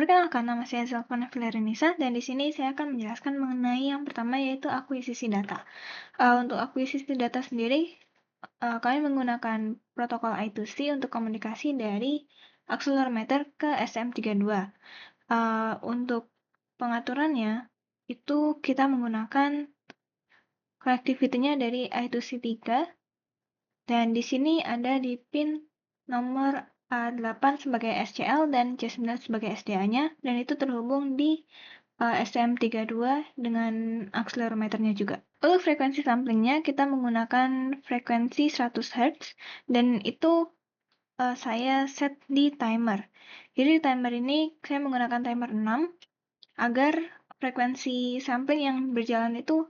Perkenalkan, nama saya Zelfana Filarinisa dan di sini saya akan menjelaskan mengenai yang pertama yaitu akuisisi data. Untuk akuisisi data sendiri, kami menggunakan protokol I2C untuk komunikasi dari accelerometer ke STM32. Untuk pengaturannya, itu kita menggunakan connectivity-nya dari I2C3 dan di sini ada di pin nomor A8 sebagai SCL dan C9 sebagai SDA-nya dan itu terhubung di STM32 dengan accelerometernya juga. Untuk frekuensi samplingnya kita menggunakan frekuensi 100 Hz dan itu saya set di timer. Jadi di timer ini saya menggunakan timer 6 agar frekuensi sampling yang berjalan itu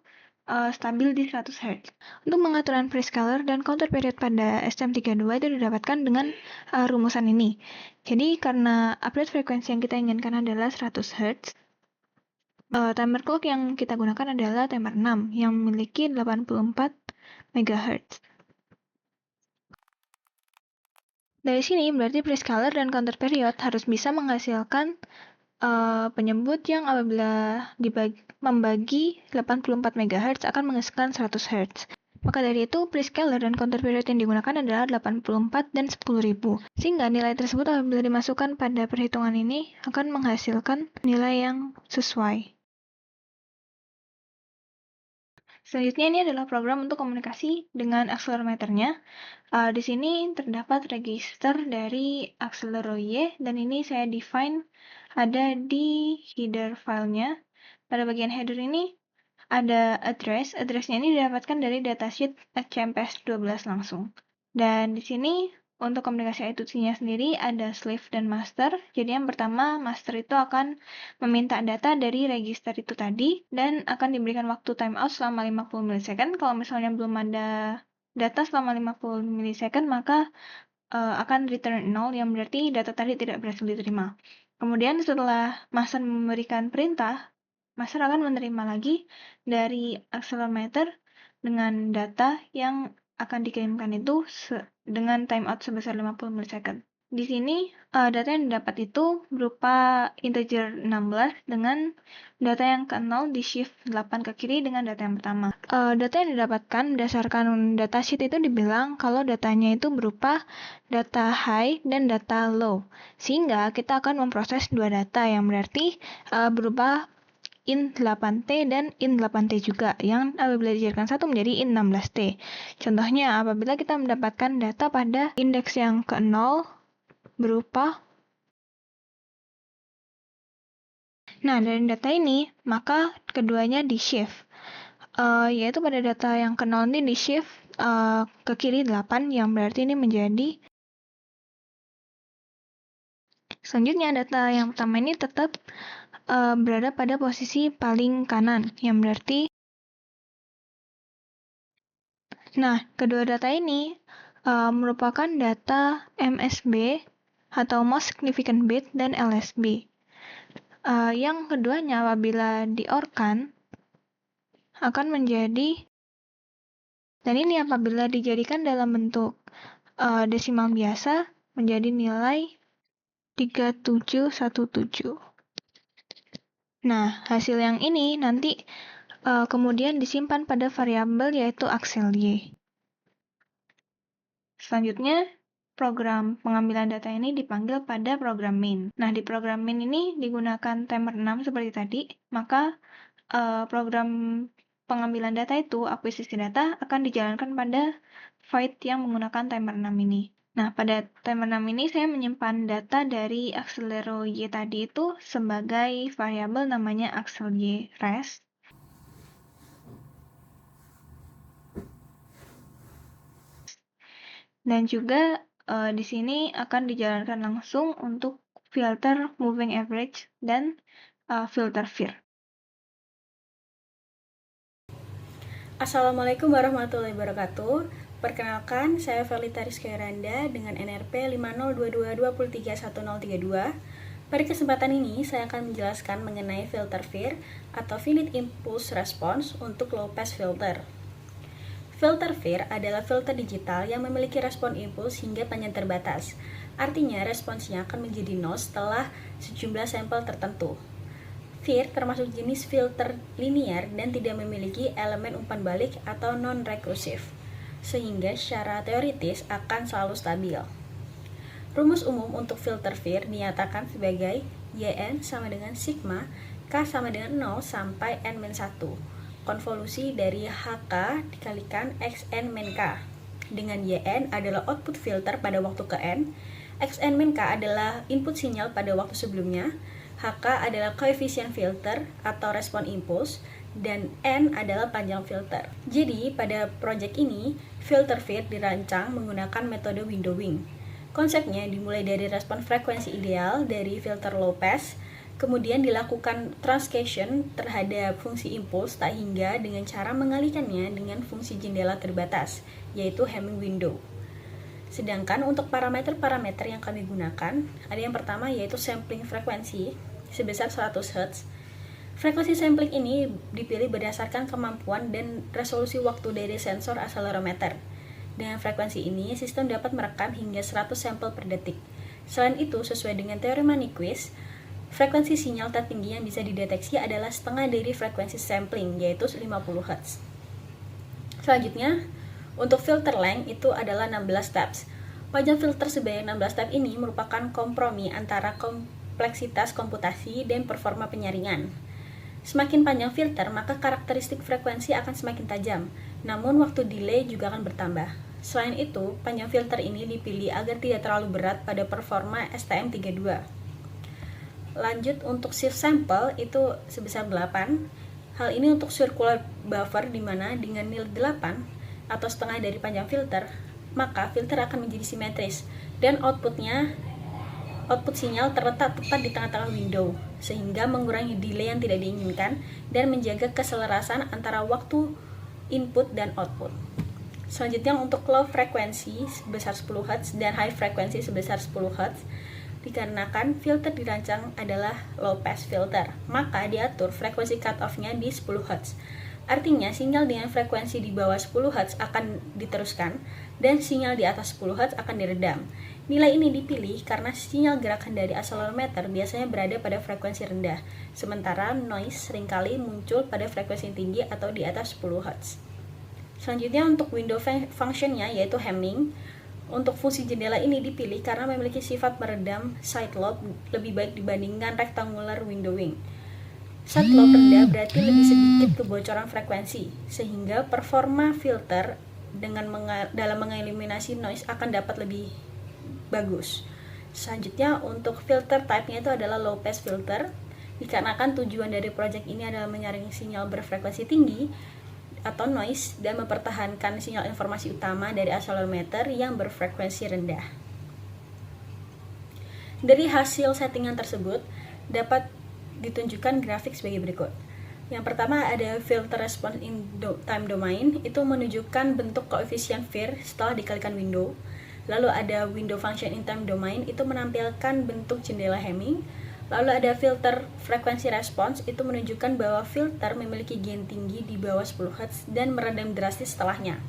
stabil di 100 Hz. Untuk pengaturan prescaler dan counter period pada STM32 itu didapatkan dengan rumusan ini. Jadi karena update frekuensi yang kita inginkan adalah 100 Hz, timer clock yang kita gunakan adalah timer 6 yang memiliki 84 MHz. Dari sini berarti prescaler dan counter period harus bisa menghasilkan penyebut yang apabila membagi 84 MHz akan menghasilkan 100 Hz. Maka dari itu, prescaler dan counter period yang digunakan adalah 84 dan 10.000. Sehingga nilai tersebut apabila dimasukkan pada perhitungan ini akan menghasilkan nilai yang sesuai. Selanjutnya ini adalah program untuk komunikasi dengan accelerometernya. Di sini terdapat register dari accelero Y dan ini saya define ada di header filenya. Pada bagian header ini ada address-nya ini didapatkan dari datasheet CMPS12 langsung. Dan di sini untuk komunikasi I2C-nya sendiri ada slave dan master. Jadi yang pertama, master itu akan meminta data dari register itu tadi dan akan diberikan waktu timeout selama 50 milisecond. Kalau misalnya belum ada data selama 50 milisecond, maka akan return 0 yang berarti data tadi tidak berhasil diterima. Kemudian setelah master memberikan perintah, master akan menerima lagi dari accelerometer dengan data yang akan dikirimkan itu dengan timeout sebesar 50 milisecond. Di sini data yang didapat itu berupa integer 16 dengan data yang ke-0 di shift 8 ke kiri dengan data yang pertama. Data yang didapatkan berdasarkan datasheet itu dibilang kalau datanya itu berupa data high dan data low. Sehingga kita akan memproses dua data yang berarti berupa in8t dan in8t juga yang apabila dijadikan satu menjadi in16t. Contohnya apabila kita mendapatkan data pada indeks yang ke-0 berupa dari data ini maka keduanya di shift yaitu pada data yang ke-0 ini di shift ke kiri 8 yang berarti ini menjadi selanjutnya data yang pertama ini tetap berada pada posisi paling kanan yang berarti kedua data ini merupakan data MSB atau Most Significant Bit dan LSB. Yang keduanya apabila di-OR-kan akan menjadi, dan ini apabila dijadikan dalam bentuk desimal biasa menjadi nilai 3717. Hasil yang ini nanti kemudian disimpan pada variabel yaitu aksel Y. Selanjutnya, program pengambilan data ini dipanggil pada program main. Di program main ini digunakan timer 6 seperti tadi, maka program pengambilan data itu, akuisisi data, akan dijalankan pada void yang menggunakan timer 6 ini. Pada timer 6 ini saya menyimpan data dari accelero Y tadi itu sebagai variabel namanya aksel Y rest. Dan juga di sini akan dijalankan langsung untuk filter moving average dan filter VIR. Assalamualaikum warahmatullahi wabarakatuh. Perkenalkan, saya Felita Rizky Randa dengan NRP 5022231032. Pada kesempatan ini, saya akan menjelaskan mengenai filter VIR atau Finite Impulse Response untuk low pass filter. Filter FIR adalah filter digital yang memiliki respon impuls hingga panjang terbatas. Artinya, responsnya akan menjadi nol setelah sejumlah sampel tertentu. FIR termasuk jenis filter linear dan tidak memiliki elemen umpan balik atau non-rekursif, sehingga secara teoritis akan selalu stabil. Rumus umum untuk filter FIR dinyatakan sebagai YN sama dengan sigma, K sama dengan 0 sampai N-1. Konvolusi dari HK dikalikan XN-K. Dengan YN adalah output filter pada waktu ke N, XN-K adalah input sinyal pada waktu sebelumnya, HK adalah koefisien filter atau respon impuls, dan N adalah panjang filter. Jadi, pada proyek ini, filter FIR dirancang menggunakan metode windowing. Konsepnya dimulai dari respon frekuensi ideal dari filter low pass, kemudian dilakukan transcation terhadap fungsi impuls tak hingga dengan cara mengalihkannya dengan fungsi jendela terbatas, yaitu Hamming window. Sedangkan untuk parameter-parameter yang kami gunakan, ada yang pertama yaitu sampling frekuensi sebesar 100 Hz. Frekuensi sampling ini dipilih berdasarkan kemampuan dan resolusi waktu dari sensor akselerometer. Dengan frekuensi ini, sistem dapat merekam hingga 100 sampel per detik. Selain itu, sesuai dengan teorema Nyquist, frekuensi sinyal tertinggi yang bisa dideteksi adalah setengah dari frekuensi sampling, yaitu 50 Hz. Selanjutnya, untuk filter length itu adalah 16 steps. Panjang filter sebanyak 16 step ini merupakan kompromi antara kompleksitas komputasi dan performa penyaringan. Semakin panjang filter, maka karakteristik frekuensi akan semakin tajam, namun waktu delay juga akan bertambah. Selain itu, panjang filter ini dipilih agar tidak terlalu berat pada performa STM32. Lanjut untuk shift sample itu sebesar 8. Hal ini untuk circular buffer di mana dengan nilai 8 atau setengah dari panjang filter, maka filter akan menjadi simetris dan output sinyal terletak tepat di tengah-tengah window sehingga mengurangi delay yang tidak diinginkan dan menjaga keselarasan antara waktu input dan output. Selanjutnya untuk low frekuensi sebesar 10 Hz dan high frekuensi sebesar 10 Hz, dikarenakan filter dirancang adalah low pass filter, maka diatur frekuensi cutoff-nya di 10 Hz. Artinya, sinyal dengan frekuensi di bawah 10 Hz akan diteruskan dan sinyal di atas 10 Hz akan diredam. Nilai ini dipilih karena sinyal gerakan dari akselerometer biasanya berada pada frekuensi rendah, sementara noise seringkali muncul pada frekuensi tinggi atau di atas 10 Hz. Selanjutnya untuk window function-nya yaitu Hamming. Untuk fungsi jendela ini dipilih karena memiliki sifat meredam side lobe lebih baik dibandingkan rectangular windowing. Side lobe rendah berarti lebih sedikit kebocoran frekuensi, sehingga performa filter dalam mengeliminasi noise akan dapat lebih bagus. Selanjutnya untuk filter type-nya itu adalah low pass filter, dikarenakan tujuan dari project ini adalah menyaring sinyal berfrekuensi tinggi atau noise dan mempertahankan sinyal informasi utama dari akselerometer yang berfrekuensi rendah. Dari hasil settingan tersebut dapat ditunjukkan grafik sebagai berikut. Yang pertama ada filter response in time domain, itu menunjukkan bentuk koefisien FIR setelah dikalikan window. Lalu ada window function in time domain, itu menampilkan bentuk jendela Hamming. Lalu ada filter frekuensi response, itu menunjukkan bahwa filter memiliki gain tinggi di bawah 10 Hz dan meredam drastis setelahnya.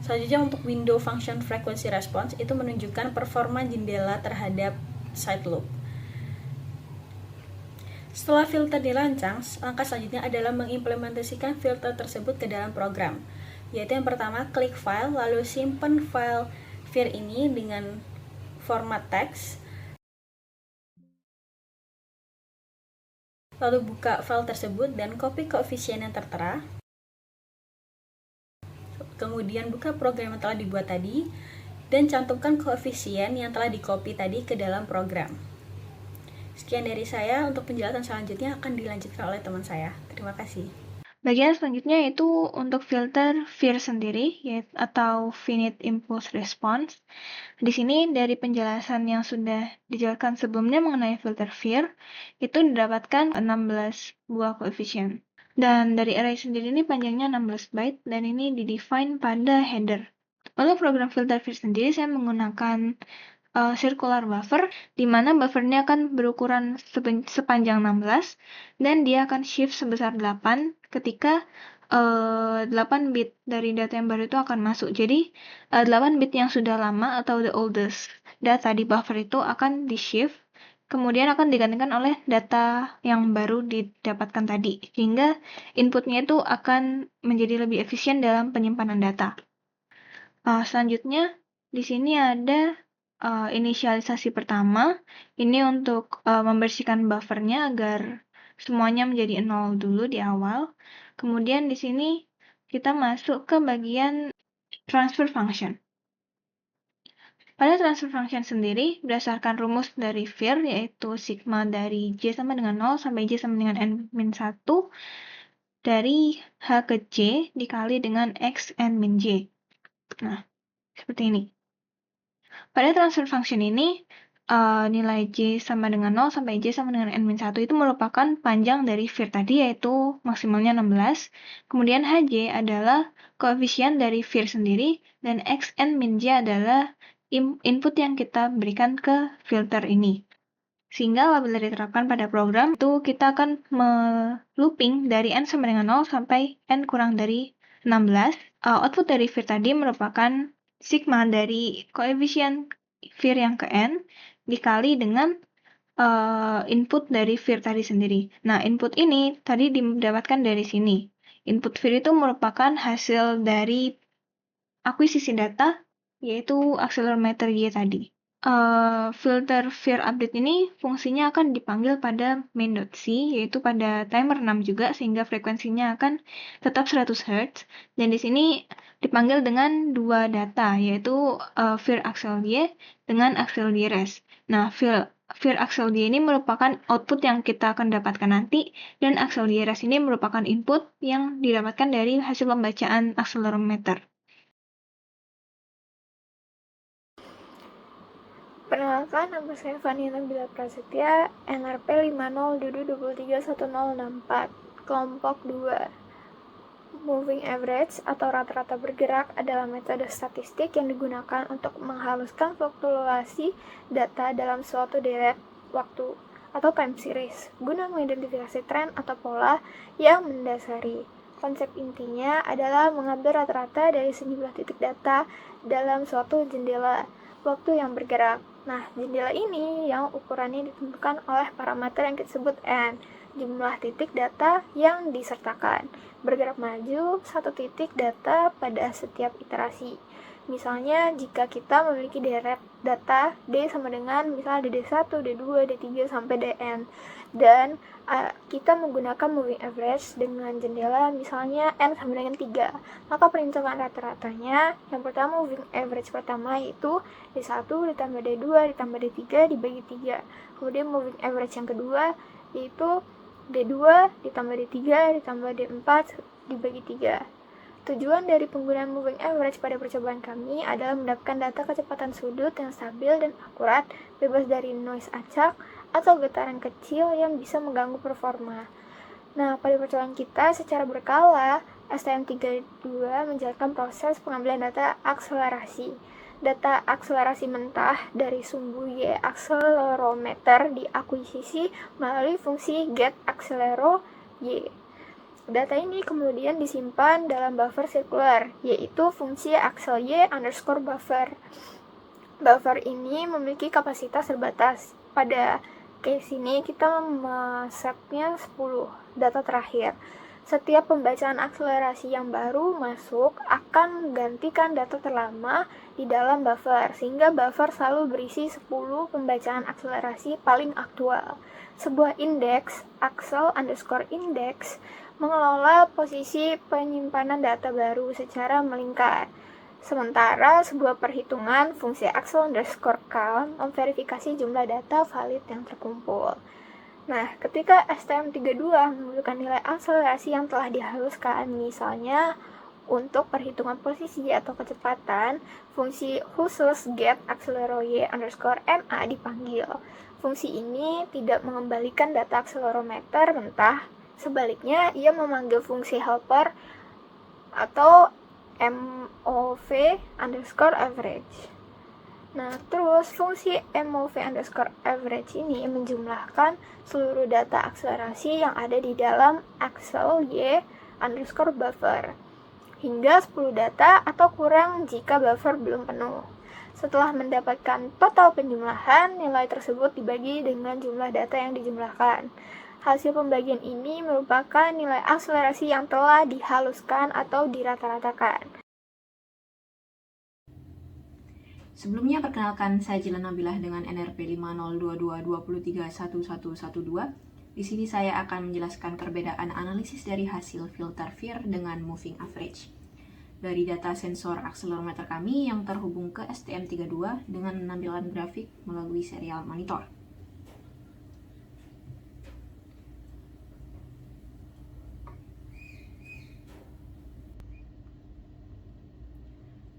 Selanjutnya untuk window function frekuensi response, itu menunjukkan performa jendela terhadap side lobe. Setelah filter dirancang, langkah selanjutnya adalah mengimplementasikan filter tersebut ke dalam program. Yaitu yang pertama, klik file, lalu simpan file FIR ini dengan format teks. Lalu buka file tersebut dan copy koefisien yang tertera. Kemudian buka program yang telah dibuat tadi dan cantumkan koefisien yang telah di-copy tadi ke dalam program. Sekian dari saya, untuk penjelasan selanjutnya akan dilanjutkan oleh teman saya. Terima kasih. Bagian selanjutnya yaitu untuk filter FIR sendiri, yaitu atau Finite Impulse Response. Di sini dari penjelasan yang sudah dijelaskan sebelumnya mengenai filter FIR, itu didapatkan 16 buah koefisien. Dan dari array sendiri ini panjangnya 16 byte dan ini didefine pada header. Lalu program filter FIR sendiri saya menggunakan circular buffer, di mana buffernya akan berukuran sepanjang 16 dan dia akan shift sebesar 8 ketika 8 bit dari data yang baru itu akan masuk. Jadi 8 bit yang sudah lama atau the oldest data di buffer itu akan di-shift, kemudian akan digantikan oleh data yang baru didapatkan tadi, sehingga inputnya itu akan menjadi lebih efisien dalam penyimpanan data. Selanjutnya, di sini ada inisialisasi pertama. Ini untuk membersihkan buffernya agar semuanya menjadi 0 dulu di awal. Kemudian di sini kita masuk ke bagian transfer function. Pada transfer function sendiri, berdasarkan rumus dari Vir, yaitu sigma dari J sama dengan 0 sampai J sama dengan N-1, dari H ke J dikali dengan X N min J. Nah, seperti ini. Pada transfer function ini, nilai J sama dengan 0 sampai J sama dengan N-1 itu merupakan panjang dari Vir tadi, yaitu maksimalnya 16. Kemudian Hj adalah koefisien dari Vir sendiri, dan Xn min J adalah input yang kita berikan ke filter ini. Sehingga apabila diterapkan pada program, itu kita akan looping dari N sama dengan 0 sampai N kurang dari 16. Output dari Vir tadi merupakan sigma dari koefisien Vir yang ke N dikali dengan input dari Vir tadi sendiri. Nah, input ini tadi didapatkan dari sini. Input Vir itu merupakan hasil dari akuisisi data, yaitu accelerometer Y tadi. Filter Vir update ini fungsinya akan dipanggil pada main.c, yaitu pada timer 6 juga, sehingga frekuensinya akan tetap 100 Hz. Dan di sini dipanggil dengan dua data, yaitu Vir Axel Y dengan Axel Y res. Nah, Vir Axel Y ini merupakan output yang kita akan dapatkan nanti, dan Axel Y res ini merupakan input yang didapatkan dari hasil pembacaan accelerometer. Perkenalkan, nama saya Fani Nabila Prasetya, NRP 5022310064, kelompok 2. Moving average atau rata-rata bergerak adalah metode statistik yang digunakan untuk menghaluskan fluktuasi data dalam suatu deret waktu atau time series, guna mengidentifikasi tren atau pola yang mendasari. Konsep intinya adalah mengambil rata-rata dari sejumlah titik data dalam suatu jendela waktu yang bergerak. Nah, jendela ini yang ukurannya ditentukan oleh parameter yang disebut N, jumlah titik data yang disertakan. Bergerak maju satu titik data pada setiap iterasi. Misalnya, jika kita memiliki deret data D sama dengan misalnya DD1, D2, D3, sampai Dn. Dan kita menggunakan moving average dengan jendela misalnya N sama dengan 3. Maka perhitungan rata-ratanya, yang pertama moving average pertama yaitu D1 ditambah D2 ditambah D3 dibagi 3. Kemudian moving average yang kedua yaitu D2 ditambah D3 ditambah D4 dibagi 3. Tujuan dari penggunaan moving average pada percobaan kami adalah mendapatkan data kecepatan sudut yang stabil dan akurat, bebas dari noise acak atau getaran kecil yang bisa mengganggu performa. Nah, pada percobaan kita secara berkala, STM32 menjalankan proses pengambilan data akselerasi. Data akselerasi mentah dari sumbu Y accelerometer diakuisisi melalui fungsi getAccelero Y. Data ini kemudian disimpan dalam buffer sirkular, yaitu fungsi Axel Y underscore buffer. Buffer ini memiliki kapasitas terbatas. Pada case ini kita setnya 10 data terakhir. Setiap pembacaan akselerasi yang baru masuk akan menggantikan data terlama di dalam buffer, sehingga buffer selalu berisi 10 pembacaan akselerasi paling aktual. Sebuah indeks, Axel underscore index, mengelola posisi penyimpanan data baru secara melingkar. Sementara sebuah perhitungan fungsi Axel underscore count memverifikasi jumlah data valid yang terkumpul. Nah, ketika STM32 menunjukkan nilai akselerasi yang telah dihaluskan, misalnya untuk perhitungan posisi atau kecepatan, fungsi khusus getAccelero Y underscore MA dipanggil. Fungsi ini tidak mengembalikan data accelerometer mentah. Sebaliknya, ia memanggil fungsi helper atau MOV underscore average. Nah, terus fungsi MOV underscore average ini menjumlahkan seluruh data akselerasi yang ada di dalam Axel Y underscore buffer, hingga 10 data atau kurang jika buffer belum penuh. Setelah mendapatkan total penjumlahan, nilai tersebut dibagi dengan jumlah data yang dijumlahkan. Hasil pembagian ini merupakan nilai akselerasi yang telah dihaluskan atau dirata-ratakan. Sebelumnya perkenalkan, saya Jilan Nabilah dengan NRP 50222311112. Di sini saya akan menjelaskan perbedaan analisis dari hasil filter FIR dengan moving average. Dari data sensor akselerometer kami yang terhubung ke STM32 dengan menampilkan grafik melalui serial monitor.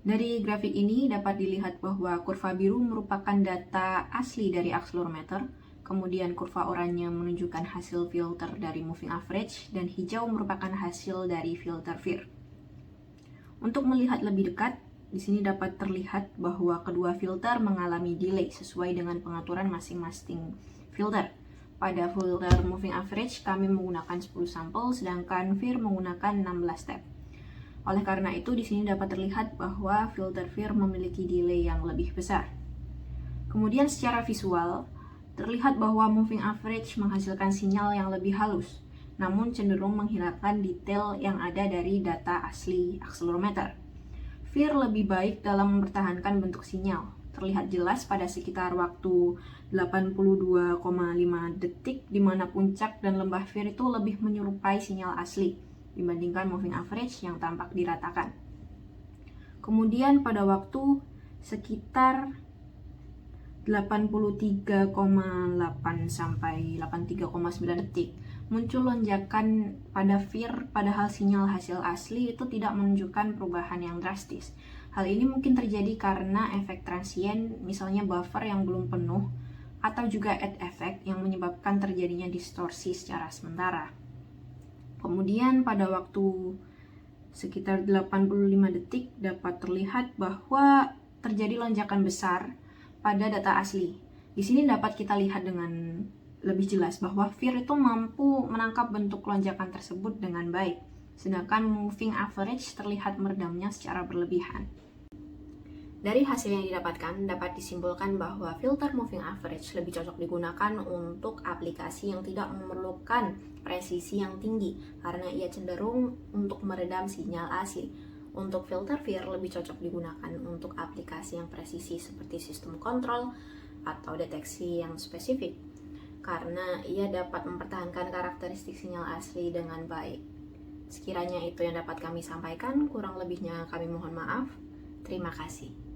Dari grafik ini dapat dilihat bahwa kurva biru merupakan data asli dari akselerometer, kemudian kurva oranye menunjukkan hasil filter dari moving average, dan hijau merupakan hasil dari filter FIR. Untuk melihat lebih dekat, di sini dapat terlihat bahwa kedua filter mengalami delay sesuai dengan pengaturan masing-masing filter. Pada filter moving average, kami menggunakan 10 sampel, sedangkan FIR menggunakan 16 step. Oleh karena itu, di sini dapat terlihat bahwa filter FIR memiliki delay yang lebih besar. Kemudian secara visual, terlihat bahwa moving average menghasilkan sinyal yang lebih halus, namun cenderung menghilangkan detail yang ada dari data asli akselerometer. FIR lebih baik dalam mempertahankan bentuk sinyal. Terlihat jelas pada sekitar waktu 82,5 detik, di mana puncak dan lembah FIR itu lebih menyerupai sinyal asli dibandingkan moving average yang tampak diratakan. Kemudian pada waktu sekitar 83,8 sampai 83,9 detik muncul lonjakan pada FIR, padahal sinyal hasil asli itu tidak menunjukkan perubahan yang drastis. Hal ini mungkin terjadi karena efek transien, misalnya buffer yang belum penuh, atau juga edge effect yang menyebabkan terjadinya distorsi secara sementara. Kemudian pada waktu sekitar 85 detik dapat terlihat bahwa terjadi lonjakan besar pada data asli. Di sini dapat kita lihat dengan lebih jelas bahwa FIR itu mampu menangkap bentuk lonjakan tersebut dengan baik, sedangkan moving average terlihat meredamnya secara berlebihan. Dari hasil yang didapatkan, dapat disimpulkan bahwa filter moving average lebih cocok digunakan untuk aplikasi yang tidak memerlukan presisi yang tinggi, karena ia cenderung untuk meredam sinyal asli. Untuk filter FIR lebih cocok digunakan untuk aplikasi yang presisi seperti sistem kontrol atau deteksi yang spesifik, karena ia dapat mempertahankan karakteristik sinyal asli dengan baik. Sekiranya itu yang dapat kami sampaikan, kurang lebihnya kami mohon maaf. Terima kasih.